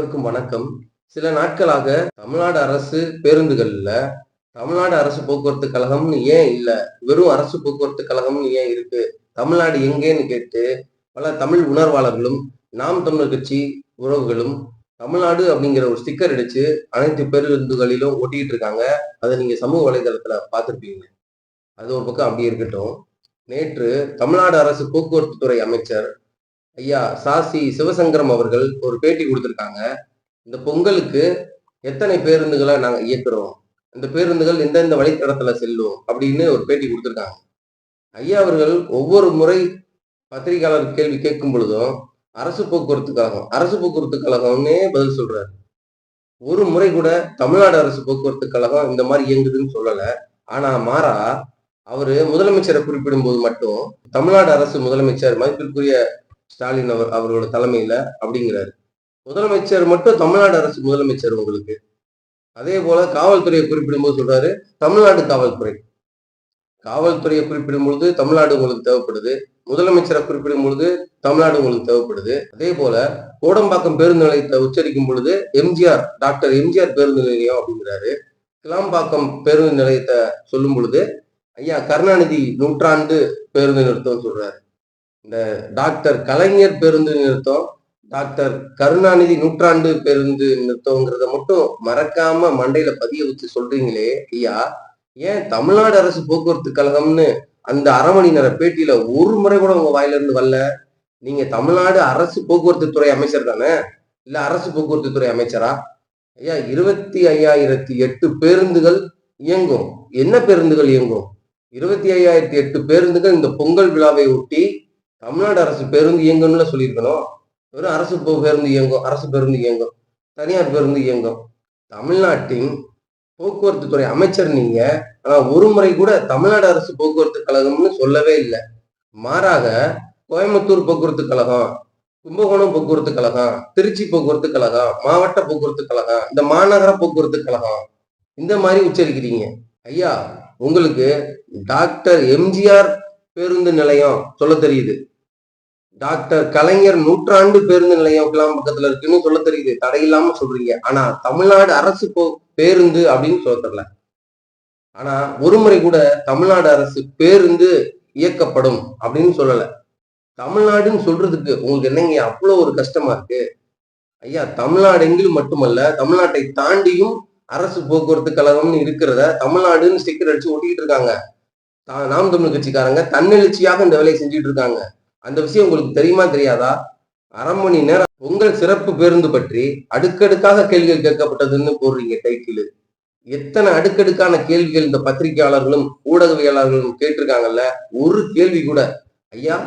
அனைவருக்கும் வணக்கம். சில நாட்களாக தமிழ்நாடு அரசு பேருந்துகள்ல தமிழ்நாடு அரசு போக்குவரத்து கழகம்னு ஏன் இல்ல, வெறும் அரசு போக்குவரத்து கழகம்னு ஏன் இருக்கு, தமிழ்நாடு எங்கேன்னு கேட்டு பல தமிழ் உணர்வாளர்களும் நாம் தமிழர் கட்சி உறவுகளும் தமிழ்நாடு அப்படிங்கிற ஒரு ஸ்டிக்கர் அடிச்சு அனைத்து பேருந்துகளிலும் ஒட்டிட்டு இருக்காங்க. அதை நீங்க சமூக வலைதளத்துல பார்த்திருப்பீங்க. அது ஒரு பக்கம் அப்படி இருக்கட்டும். நேற்று தமிழ்நாடு அரசு போக்குவரத்து துறை அமைச்சர் ஐயா சாசி சிவசங்கரம் அவர்கள் ஒரு பேட்டி கொடுத்திருக்காங்க. இந்த பொங்கலுக்கு எத்தனை பேருந்துகளை நாங்க இயக்குறோம், இந்த பேருந்துகள் எந்தெந்த வழித்தடத்துல செல்லும் அப்படின்னு ஒரு பேட்டி கொடுத்திருக்காங்க. ஐயா அவர்கள் ஒவ்வொரு முறை பத்திரிகையாளர் கேள்வி கேட்கும் பொழுதும் அரசு போக்குவரத்து கழகம் அரசு போக்குவரத்து கழகம்னே பதில் சொல்றாரு. ஒரு முறை கூட தமிழ்நாடு அரசு போக்குவரத்து கழகம் இந்த மாதிரி இயங்குதுன்னு சொல்லல. ஆனா மாறா அவரு முதலமைச்சரை குறிப்பிடும் போது மட்டும் தமிழ்நாடு அரசு முதலமைச்சர் மதிப்பிற்குரிய ஸ்டாலின் அவர்களோட தலைமையில அப்படிங்கிறாரு. முதலமைச்சர் மட்டும் தமிழ்நாடு அரசு முதலமைச்சர் உங்களுக்கு. அதே போல காவல்துறையை குறிப்பிடும் போது சொல்றாரு தமிழ்நாடு காவல்துறை. காவல்துறையை குறிப்பிடும் பொழுது தமிழ்நாடு உங்களுக்கு தேவைப்படுது, முதலமைச்சரை குறிப்பிடும் பொழுது தமிழ்நாடு உங்களுக்கு தேவைப்படுது. அதே போல கோடம்பாக்கம் பேருந்து நிலையத்தை உச்சரிக்கும் பொழுது எம்ஜிஆர், டாக்டர் எம்ஜிஆர் பேருந்து நிலையம் அப்படிங்கிறாரு. கிளாம்பாக்கம் பேருந்து நிலையத்தை சொல்லும் பொழுது ஐயா கருணாநிதி நூற்றாண்டு பேருந்து நிறுத்தம் சொல்றாரு. இந்த டாக்டர் கலைஞர் பேருந்து நிறுத்தம், டாக்டர் கருணாநிதி நூற்றாண்டு பேருந்து நிறுத்தம்ங்கிறத மட்டும் மறக்காம மண்டையில பதிய வச்சு சொல்றீங்களே ஐயா, ஏன் தமிழ்நாடு அரசு போக்குவரத்து கழகம்னு அந்த அரை மணி நேர பேட்டியில ஒரு முறை கூட உங்க வாயில இருந்து வரல? நீங்க தமிழ்நாடு அரசு போக்குவரத்து துறை அமைச்சர் தானே, இல்ல அரசு போக்குவரத்து துறை அமைச்சரா? ஐயா 25,008 பேருந்துகள் இயங்கும். என்ன பேருந்துகள் இயங்கும்? 25,008 பேருந்துகள் இந்த பொங்கல் விழாவை ஒட்டி தமிழ்நாடு அரசு பேருந்து இயங்கும்ல சொல்லியிருக்கணும். வெறும் அரசு பேருந்து இயங்கும், அரசு பேருந்து இயங்கும், தனியார் பேருந்து இயங்கும். தமிழ்நாட்டின் போக்குவரத்து துறை அமைச்சர் நீங்க. ஆனா ஒரு முறை கூட தமிழ்நாடு அரசு போக்குவரத்து கழகம்னு சொல்லவே இல்லை. மாறாக கோயம்புத்தூர் போக்குவரத்து கழகம், கும்பகோணம் போக்குவரத்து கழகம், திருச்சி போக்குவரத்து கழகம், மாவட்ட போக்குவரத்து கழகம், இந்த மாநகர போக்குவரத்து கழகம், இந்த மாதிரி உச்சரிக்கிறீங்க. ஐயா உங்களுக்கு டாக்டர் எம்ஜிஆர் பேருந்து நிலையம் சொல்ல தெரியுது, டாக்டர் கலைஞர் நூற்றாண்டு பேருந்து நிலையம் பக்கத்துல இருக்குன்னு சொல்ல தெரியுது, தடையில்லாம சொல்றீங்க. ஆனா தமிழ்நாடு அரசு பேருந்து அப்படின்னு சொல்ல தெரியல. ஆனா ஒரு முறை கூட தமிழ்நாடு அரசு பேருந்து இயக்கப்படும் அப்படின்னு சொல்லல. தமிழ்நாடுன்னு சொல்றதுக்கு உங்களுக்கு என்னங்க அவ்வளவு ஒரு கஷ்டமா இருக்கு? ஐயா தமிழ்நாடு எங்கிலும் மட்டுமல்ல, தமிழ்நாட்டை தாண்டியும் அரசு போக்குவரத்து கழகம்னு இருக்கிறத தமிழ்நாடுன்னு ஸ்டிக்கர் அடிச்சு ஒட்டிக்கிட்டு இருக்காங்க. நாம் தமிழ் கட்சிக்காரங்க தன்னெழுச்சியாக இந்த வேலையை செஞ்சுட்டு இருக்காங்க. அந்த விஷயம் உங்களுக்கு தெரியுமா தெரியாதா? அரை மணி நேரம் பொங்கல் சிறப்பு பேருந்து பற்றி அடுக்கடுக்காக கேள்விகள் கேட்கப்பட்டதுன்னு போடுறீங்க டைட்டில். எத்தனை அடுக்கடுக்கான கேள்விகள் இந்த பத்திரிகையாளர்களும் ஊடகவியலாளர்களும் கேட்டிருக்காங்கல்ல? ஒரு கேள்வி கூட ஐயா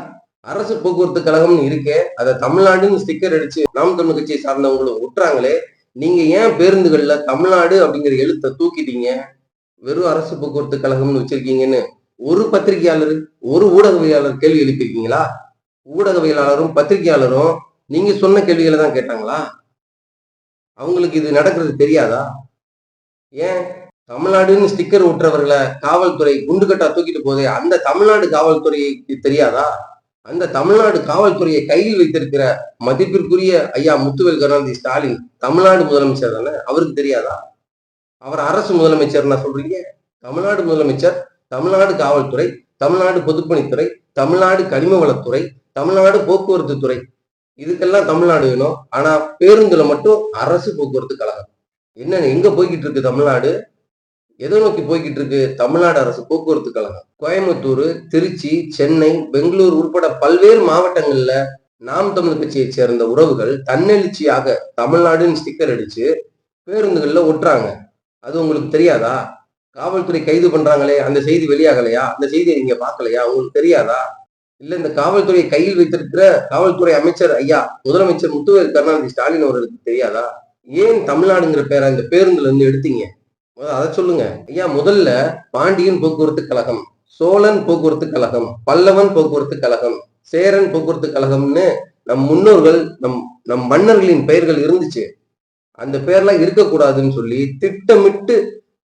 அரசு போக்குவரத்து கழகம்னு இருக்கே, அதை தமிழ்நாடுன்னு ஸ்டிக்கர் அடிச்சு நாம் தமிழ் கட்சியை சார்ந்தவங்களும் விட்டுறாங்களே, நீங்க ஏன் பேருந்துகள்ல தமிழ்நாடு அப்படிங்கிற எழுத்தை தூக்கிட்டீங்க, வெறும் அரசு போக்குவரத்து கழகம்னு வச்சிருக்கீங்கன்னு ஒரு பத்திரிகையாளர், ஒரு ஊடகவியலாளர் கேள்வி எழுப்பியிருக்கீங்களா? ஊடகவியலாளரும் பத்திரிகையாளரும் நீங்க சொன்ன கேள்விகளை தான் கேட்டாங்களா? அவங்களுக்கு இது நடக்கிறது தெரியாதா? ஏன் தமிழ்நாடுன்னு ஸ்டிக்கர் ஒட்டுறவர்களை காவல்துறை குண்டுகட்டா தூக்கிட்டு போதே, அந்த தமிழ்நாடு காவல்துறைக்கு தெரியாதா? அந்த தமிழ்நாடு காவல்துறையை கையில் வைத்திருக்கிற மதிப்பிற்குரிய ஐயா முத்துவேல் கருணாநிதி ஸ்டாலின் தமிழ்நாடு முதலமைச்சர் தானே, அவருக்கு தெரியாதா? அவர் அரசு முதலமைச்சர் நான் சொல்றீங்க. தமிழ்நாடு முதலமைச்சர், தமிழ்நாடு காவல்துறை, தமிழ்நாடு பொதுப்பணித்துறை, தமிழ்நாடு கனிம வளத்துறை, தமிழ்நாடு போக்குவரத்து துறை, இதுக்கெல்லாம் தமிழ்நாடு வேணும். ஆனா பேருந்துல மட்டும் அரசு போக்குவரத்து கழகம். என்ன எங்க போய்கிட்டு இருக்கு தமிழ்நாடு? எதை நோக்கி போய்கிட்டு இருக்கு தமிழ்நாடு அரசு போக்குவரத்து கழகம்? கோயம்புத்தூர், திருச்சி, சென்னை, பெங்களூர் உட்பட பல்வேறு மாவட்டங்கள்ல நாம் தமிழ் கட்சியை சேர்ந்த உறவுகள் தன்னெழுச்சியாக தமிழ்நாடுன்னு ஸ்டிக்கர் அடிச்சு பேருந்துகள்ல ஒட்டுறாங்க. அது உங்களுக்கு தெரியாதா? காவல்துறை கைது பண்றாங்களே, அந்த செய்தி வெளியாகலையா? அந்த செய்தியை நீங்க பார்க்கலையா? உங்களுக்கு தெரியாதா? இல்ல இந்த காவல்துறையை கையில் வைத்திருக்கிற காவல்துறை அமைச்சர் ஐயா முதலமைச்சர் முத்துவேல் கருணாநிதி ஸ்டாலின் அவர்களுக்கு தெரியாதா? ஏன் தமிழ்நாடுங்கிற பேரை இந்த பேருந்துல இருந்து எடுத்தீங்க? அதை சொல்லுங்க ஐயா. முதல்ல பாண்டியன் போக்குவரத்து கழகம், சோழன் போக்குவரத்து கழகம், பல்லவன் போக்குவரத்து கழகம், சேரன் போக்குவரத்து கழகம்னு நம் முன்னோர்கள் நம் மன்னர்களின் பெயர்கள் இருந்துச்சு. அந்த பேர்லாம் இருக்கக்கூடாதுன்னு சொல்லி திட்டமிட்டு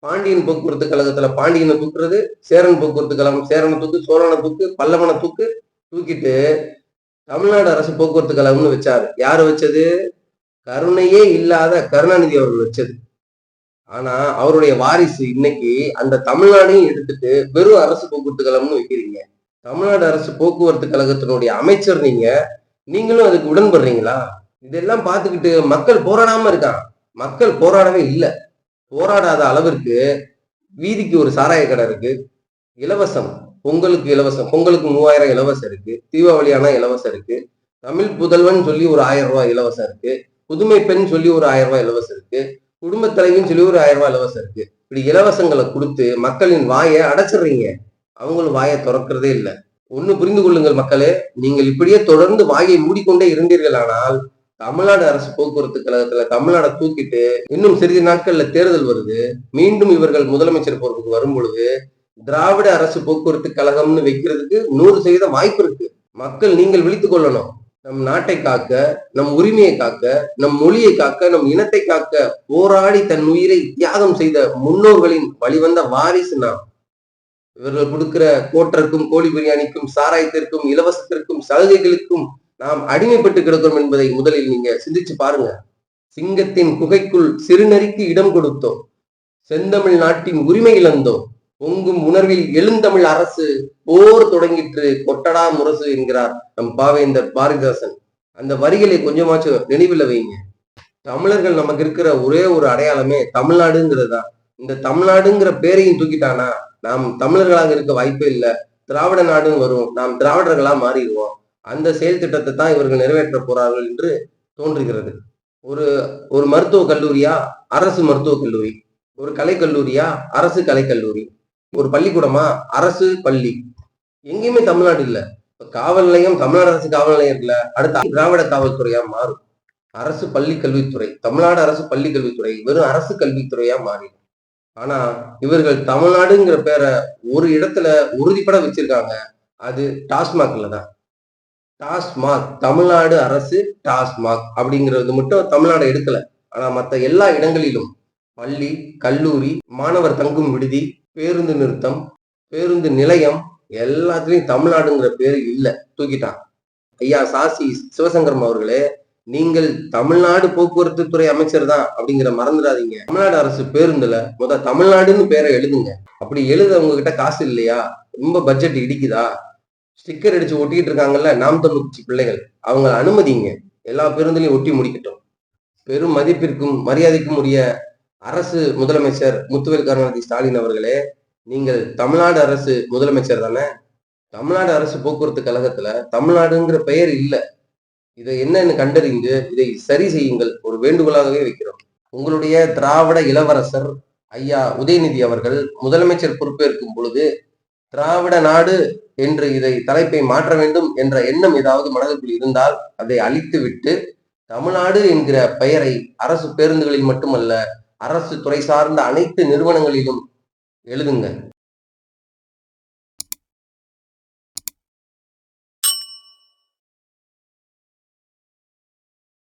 பாண்டியன் போக்குவரத்து கழகத்துல பாண்டியனை தூக்குறது, சேரன் போக்குவரத்து கழகம் சேரனை தூக்கு, சோழனை தூக்கு, பல்லவனை தூக்கிட்டு தமிழ்நாடு அரசு போக்குவரத்து கழகம்னு வச்சாரு. யாரு வச்சது? கருணையே இல்லாத கருணாநிதி அவர்கள் வச்சது. ஆனா அவருடைய வாரிசு இன்னைக்கு அந்த தமிழ்நாடையும் எடுத்துட்டு வெறும் அரசு போக்குவரத்து கழகம்னு வைக்கிறீங்க. தமிழ்நாடு அரசு போக்குவரத்து கழகத்தினுடைய அமைச்சர் நீங்க. நீங்களும் அதுக்கு உடன்படுறீங்களா? இதெல்லாம் பார்த்துக்கிட்டு மக்கள் போராடாம இருக்கான். மக்கள் போராடவே இல்லை. போராடாத அளவிற்கு வீதிக்கு ஒரு சாராய கடை இருக்கு, இலவசம். பொங்கலுக்கு இலவசம், பொங்கலுக்கு 3000 இலவசம் இருக்கு, தீபாவளி ஆனா இலவசம் இருக்கு, தமிழ் புதல்வன் சொல்லி ஒரு 1000 ரூபாய் இலவசம் இருக்கு, புதுமை பெண் சொல்லி ஒரு 1000 ரூபாய் இலவசம் இருக்கு, குடும்ப தலைவின்னு சொல்லி ஒரு 1000 ரூபாய் இலவசம் இருக்கு. இப்படி இலவசங்களை கொடுத்து மக்களின் வாயை அடைச்சிடுறீங்க. அவங்களும் வாயை திறக்கிறதே இல்லை. ஒண்ணு புரிந்து கொள்ளுங்கள் மக்களே, நீங்கள் இப்படியே தொடர்ந்து வாயை மூடிக்கொண்டே இருந்தீர்களானால் தமிழ்நாடு அரசு போக்குவரத்து கழகத்துல தமிழ்நாடை தூக்கிட்டு இன்னும் சிறிது நாட்கள்ல தேர்தல் வருது. மீண்டும் இவர்கள் முதலமைச்சர் பொறுப்புக்கு வரும் பொழுது திராவிட அரசு போக்குவரத்து கழகம்னு வைக்கிறதுக்கு 100% வாய்ப்பு இருக்கு. மக்கள் நீங்கள் விழித்துக் கொள்ளணும். நம் நாட்டை காக்க, நம் உரிமையை காக்க, நம் மொழியை காக்க, நம் இனத்தை காக்க போராடி தன் உயிரை தியாகம் செய்த முன்னோர்களின் வழிவந்த வாரிசு நாம். இவர்கள் கொடுக்கிற கோட்டருக்கும், கோழி பிரியாணிக்கும், சாராயத்திற்கும், இலவசத்திற்கும், சலுகைகளுக்கும் நாம் அடிமைப்பட்டு கிடக்கிறோம் என்பதை முதலில் நீங்க சிந்திச்சு பாருங்க. சிங்கத்தின் குகைக்குள் சிறுநரிக்கு இடம் கொடுத்தோம், செந்தமிழ் நாட்டின் உரிமை இழந்தோம், பொங்கும் உணர்வில் எழுந்தமிழ் அரசு போர் தொடங்கிற்று, கொட்டடா முரசு என்கிறார் நம் பாவேந்தர் பாரதிதாசன். அந்த வரிகளை கொஞ்சமாச்சும் நினைவில் வைங்க. தமிழர்கள் நமக்கு இருக்கிற ஒரே ஒரு அடையாளமே தமிழ்நாடுங்கிறது தான். இந்த தமிழ்நாடுங்கிற பேரையும் தூக்கிட்டானா நாம் தமிழர்களாக இருக்க வாய்ப்பே இல்லை. திராவிட நாடுன்னு வரும், நாம் திராவிடர்களா மாறிடுவோம். அந்த செயல் திட்டத்தை தான் இவர்கள் நிறைவேற்ற போறார்கள் என்று தோன்றுகிறது. ஒரு ஒரு மருத்துவக் கல்லூரியா அரசு மருத்துவக் கல்லூரி, ஒரு கலைக்கல்லூரியா அரசு கலைக்கல்லூரி, ஒரு பள்ளிக்கூடமா அரசு பள்ளி. எங்கேயுமே தமிழ்நாடு இல்லை. காவல் நிலையம் தமிழ்நாடு அரசு காவல் நிலையம் இருக்குல்ல, அடுத்து திராவிட காவல்துறையா மாறும். அரசு பள்ளி கல்வித்துறை, தமிழ்நாடு அரசு பள்ளி கல்வித்துறை வெறும் அரசு கல்வித்துறையா மாறிடும். ஆனா இவர்கள் தமிழ்நாடுங்கிற பேரை ஒரு இடத்துல உறுதிப்பட வச்சிருக்காங்க, அது டாஸ்மாக்ல தான். டாஸ்மாக், தமிழ்நாடு அரசு டாஸ்மாக் அப்படிங்கிறது மட்டும் தமிழ்நாடு எடுக்கல. ஆனா மற்ற எல்லா இடங்களிலும் பள்ளி, கல்லூரி, மாணவர் தங்கும் விடுதி, பேருந்து நிறுத்தம், பேருந்து நிலையம் எல்லாத்துலயும் தமிழ்நாடுங்கிற பேரு இல்ல, தூக்கிட்டான். ஐயா சாசி சிவசங்கரம் அவர்களே, நீங்கள் தமிழ்நாடு போக்குவரத்து துறை அமைச்சர் தான் அப்படிங்கிற மறந்துடாதீங்க. தமிழ்நாடு அரசு பேருந்துல தமிழ்நாடுன்னு பேரை எழுதுங்க. அப்படி எழுத உங்ககிட்ட காசு இல்லையா? ரொம்ப பட்ஜெட் இடிக்குதா? ஸ்டிக்கர் அடிச்சு ஒட்டிக்கிட்டு இருக்காங்கல்ல நாம் தமிழ் கட்சி பிள்ளைகள், அவங்களை அனுமதிங்க. எல்லா பேருந்துலையும் ஒட்டி முடிக்கட்டும். பெரும் மதிப்பிற்கும் மரியாதைக்கும் உரிய அரசு முதலமைச்சர் முத்துவேல் கருணாநிதி ஸ்டாலின் அவர்களே, நீங்கள் தமிழ்நாடு அரசு முதலமைச்சர் தானே? தமிழ்நாடு அரசு போக்குவரத்து கழகத்துல தமிழ்நாடுங்கிற பெயர் இல்லை. இதை என்னன்னு கண்டறிந்து இதை சரி செய்யுங்கள், ஒரு வேண்டுகோளாகவே வைக்கிறோம். உங்களுடைய திராவிட இளவரசர் ஐயா உதயநிதி அவர்கள் முதலமைச்சர் பொறுப்பேற்கும் பொழுது திராவிட நாடு என்று இதை தலைப்பை மாற்ற வேண்டும் என்ற எண்ணம் ஏதாவது மனதிற்குள் இருந்தால் அதை அழித்து விட்டு தமிழ்நாடு என்கிற பெயரை அரசு பேருந்துகளில் மட்டுமல்ல, அரசு துறை சார்ந்த அனைத்து நிறுவனங்களிலும் எழுதுங்க.